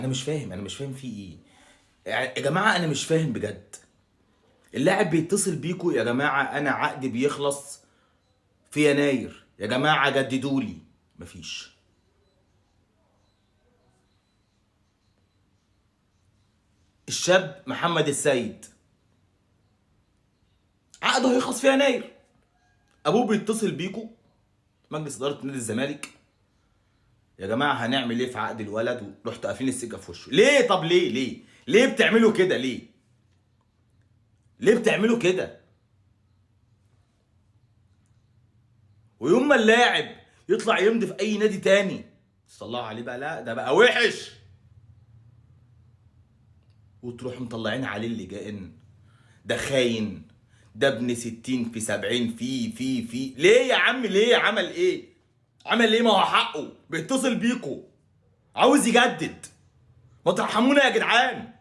انا مش فاهم في ايه. يا جماعه انا مش فاهم بجد. اللاعب بيتصل بيكو يا جماعه، انا عقدي بيخلص في يناير يا جماعه، جددوا لي. مفيش. الشاب محمد السيد عقده هيخلص في يناير، ابوه بيتصل بيكو مجلس اداره نادي الزمالك، يا جماعه هنعمل ايه في عقد الولد؟ ورحتوا قافلين السكه في وشه ليه؟ طب ليه بتعملوا كده؟ ليه بتعملوا كده؟ ويوم ما اللاعب يطلع يمضي في اي نادي تاني صلحوا عليه بقى، لا ده بقى وحش، وتروح مطلعين عليه اللجان، ده خاين، ده ابن 60 في 70 في ليه يا عم؟ ليه؟ عمل ايه؟ عمل ايه؟ ما هو حقه، بيتصل بيكو عاوز يجدد، ما ترحمونا يا جدعان.